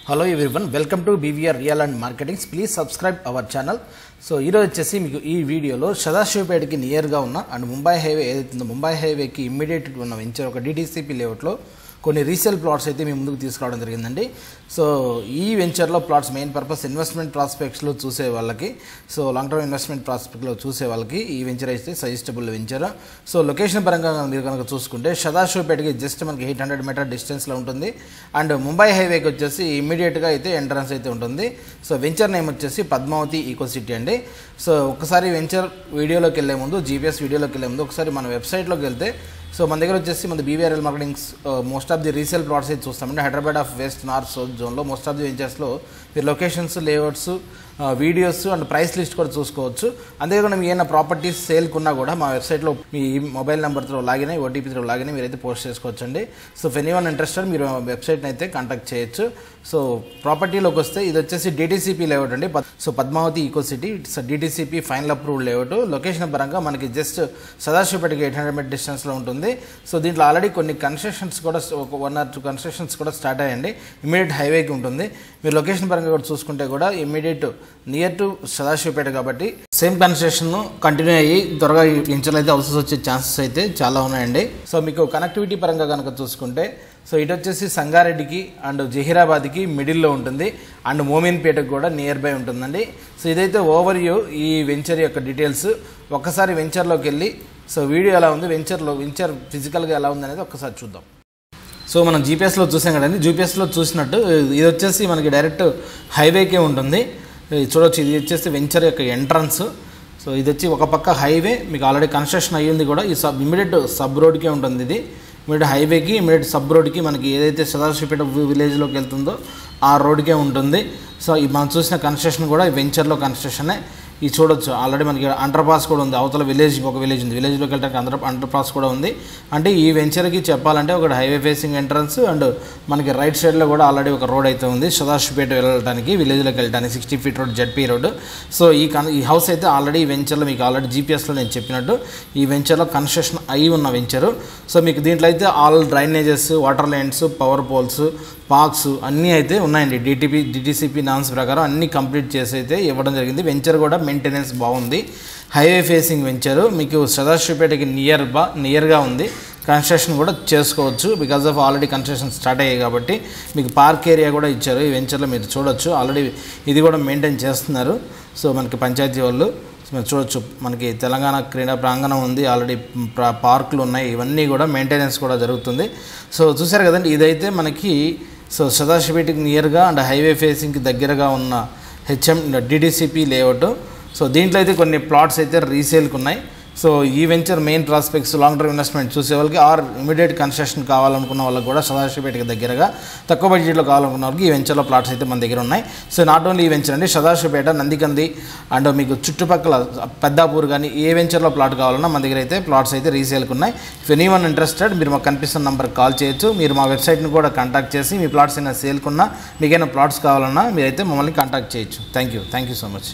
Hello everyone, welcome to BVR Real and Marketing. Please subscribe our channel. So ఈరోజు వచ్చేసి మీకు ఈ వీడియోలో సదాశివపేటకి నియర్గా ఉన్న అండ్ ముంబై హైవే ఏదైతే ముంబై హైవేకి ఇమ్మీడియట్ ఉన్న వెంచర్ ఒక డిటిసిపి లేఅవుట్లో కొన్ని రీసేల్ ప్లాట్స్ అయితే మేము ముందుకు తీసుకురావడం జరిగిందండి. సో ఈ వెంచర్లో ప్లాట్స్ మెయిన్ పర్పస్ ఇన్వెస్ట్మెంట్ ప్రాస్పెక్ట్స్లో చూసే వాళ్ళకి, సో లాంగ్ టర్మ్ ఇన్వెస్ట్మెంట్ ప్రాస్పెక్ట్లో చూసే వాళ్ళకి ఈ వెంచర్ అయితే సజెస్టబుల్ వెంచర్. సో లొకేషన్ పరంగా మీరు కనుక చూసుకుంటే సదాశివపేటకి జస్ట్ మనకి 800 మీటర్ డిస్టెన్స్లో ఉంటుంది అండ్ ముంబై హైవేకి వచ్చేసి ఇమ్మీడియట్గా అయితే ఎంట్రన్స్ అయితే ఉంటుంది. సో వెంచర్ నేమ్ వచ్చేసి పద్మావతి ఈకో సిటీ అండి. సో ఒకసారి వెంచర్ వీడియోలోకి వెళ్ళే ముందు, జీపీఎస్ వీడియోలోకి వెళ్ళే ముందు ఒకసారి మన వెబ్సైట్లోకి వెళ్తే, సో మన దగ్గర వచ్చేసి మన BVRL marketings most of the resale plots అయితే చూస్తామంటే Hyderabad of west north south జోన్లో మోస్ట్ ఆఫ్ ది వెంచర్స్లో మీరు locations, layouts, videos and price list కూడా చూసుకోవచ్చు. అంతేకాకుండా మీ ఏమైనా ప్రాపర్టీస్ సేల్కున్నా కూడా మా వెబ్సైట్లో మీ మొబైల్ నెంబర్తో లాగిన్ అయ్యి ఓటీపీతో లాగిన్ అయ్యి మీరైతే పోస్ట్ చేసుకోవచ్చండి. సో ఇఫ్ ఎనీవన్ ఇంట్రెస్టెడ్ మీరు వెబ్సైట్ని అయితే కాంటాక్ట్ చేయొచ్చు. సో ప్రాపర్టీలోకి వస్తే ఇది వచ్చేసి డిటిసిపి లేఅవుట్ అండి. So Padmavathi eco city it's DTCP final approved layout. Location పరంగా మనకి జస్ట్ సదాశివపేటకి 800 మీటర్ డిస్టెన్స్లో ఉంటుంది. సో దీంట్లో ఆల్రెడీ కొన్ని కన్స్ట్రక్షన్స్ కూడా 1 or 2 కన్స్ట్రక్షన్స్ కూడా స్టార్ట్ అయ్యండి. ఇమీడియట్ హైవేకి ఉంటుంది. మీరు లొకేషన్ పరంగా కూడా చూసుకుంటే కూడా ఇమీడియట్ నియర్ టు సదాశివపేట కాబట్టి సేమ్ కన్స్ట్రక్షన్ కంటిన్యూ అయ్యి త్వరగా ఈ వెంచర్లు అయితే హౌసెస్ వచ్చే ఛాన్సెస్ అయితే చాలా ఉన్నాయండి. సో మీకు కనెక్టివిటీ పరంగా కనుక చూసుకుంటే, సో ఇటు వచ్చేసి సంగారెడ్డికి అండ్ జహీరాబాద్కి మిడిల్లో ఉంటుంది అండ్ మోమిన్పేటకు కూడా నియర్ బై ఉంటుందండి. సో ఇదైతే ఓవర్ వ్యూ ఈ వెంచర్ యొక్క డీటెయిల్స్. ఒక్కసారి వెంచర్లోకి వెళ్ళి సో వీడియో ఎలా ఉంది, వెంచర్ ఫిజికల్గా ఎలా ఉంది అనేది ఒక్కసారి చూద్దాం. సో మనం జీపీఎస్లో చూసాం కదండి, జీపీఎస్లో చూసినట్టు ఇది వచ్చేసి మనకి డైరెక్ట్ హైవేకే ఉంటుంది. చూడవచ్చు, ఇది వచ్చేసి వెంచర్ యొక్క ఎంట్రన్స్. సో ఇది వచ్చి ఒక పక్క హైవే, మీకు ఆల్రెడీ కన్స్ట్రక్షన్ అయ్యింది కూడా. ఈ ఇమ్మీడియట్ సబ్ రోడ్కే ఉంటుంది. ఇది ఇమ్మీడియట్ హైవేకి ఇమ్మీడియట్ సబ్ రోడ్కి మనకి ఏదైతే సదాశివపేట విలేజ్లోకి వెళ్తుందో ఆ రోడ్కే ఉంటుంది. సో మనం చూసిన కన్స్ట్రక్షన్ కూడా ఈ వెంచర్లో కన్స్ట్రక్షనే. ఇది చూడొచ్చు, ఆల్రెడీ మనకి అండర్ పాస్ కూడా ఉంది. అవతల విలేజ్ ఒక విలేజ్ ఉంది, విలేజ్లోకి వెళ్ళడానికి అండర్ పాస్ కూడా ఉంది. అంటే ఈ వెంచర్కి చెప్పాలంటే ఒకటి హైవే ఫేసింగ్ ఎంట్రన్స్ అండ్ మనకి రైట్ సైడ్లో కూడా ఆల్రెడీ ఒక రోడ్ అయితే ఉంది సదాశివపేట వెళ్ళడానికి, విలేజ్లోకి వెళ్ళడానికి 60 feet road, ZP road. So ఈ హౌస్ అయితే ఆల్రెడీ ఈ వెంచర్లో మీకు ఆల్రెడీ జీపీఎస్లో నేను చెప్పినట్టు ఈ వెంచర్లో కన్స్ట్రక్షన్ అయి ఉన్న వెంచరు. సో మీకు దీంట్లో అయితే all drainages, water lines, power poles, parks అన్నీ అయితే ఉన్నాయండి. డిటిసిపి నామ్స్ ప్రకారం అన్నీ కంప్లీట్ చేసి అయితే ఇవ్వడం జరిగింది. వెంచర్ కూడా మెయింటెనెన్స్ బాగుంది. హైవే ఫేసింగ్ వెంచరు, మీకు సదాశివపేటకి నియర్గా ఉంది. కన్స్ట్రక్షన్ కూడా చేసుకోవచ్చు because of already construction start అయ్యాయి కాబట్టి. మీకు పార్క్ ఏరియా కూడా ఇచ్చారు ఈ వెంచర్లో, మీరు చూడొచ్చు. ఆల్రెడీ ఇది కూడా మెయింటైన్ చేస్తున్నారు. సో మనకి పంచాయతీ వాళ్ళు మీరు చూడొచ్చు, మనకి తెలంగాణ క్రీడా ప్రాంగణం ఉంది, ఆల్రెడీ పార్కులు ఉన్నాయి, ఇవన్నీ కూడా మెయింటెనెన్స్ కూడా జరుగుతుంది. సో చూసారు కదండి, ఇదైతే మనకి సో సదాశివపేటకి నియర్గా అండ్ హైవే ఫేసింగ్కి దగ్గరగా ఉన్న డిటిసిపి లేఅవుట్. సో దీంట్లో అయితే కొన్ని ప్లాట్స్ అయితే రీసేల్కి ఉన్నాయి. సో ఈ venture main prospects long term investment చూసే వాళ్ళకి ఆర్ ఇమీడియట్ కన్స్ట్రక్షన్ కావాలనుకున్న వాళ్ళకి కూడా సదాశివపేటకి దగ్గరగా తక్కువ బడ్జెట్లో కావాలనుకున్న వాళ్ళకి ఈ వెంచర్లో ప్లాట్స్ అయితే మన దగ్గర ఉన్నాయి. సో నాట్ ఓన్లీ ఈ వెంచర్ అండి, సదాశివపేట, నందికంది అండ్ మీకు చుట్టుపక్కల పెద్దాపూర్ కానీ ఏ వెంచర్లో ప్లాట్ కావాలన్నా మన దగ్గర అయితే ప్లాట్స్ అయితే రీసేల్కి ఉన్నాయి. ఇఫ్ ఎనీవన్ ఇంట్రెస్టెడ్ మీరు మాకు కనిపిస్తున్న నెంబర్కి కాల్ చేయొచ్చు. మీరు మా వెబ్సైట్ని కూడా కాంటాక్ట్ చేసి మీ ప్లాట్స్ అయినా సేల్కున్నా, మీకైనా ప్లాట్స్ కావాలన్నా మీరైతే మమ్మల్ని కాంటాక్ట్ చేయొచ్చు. Thank you so much.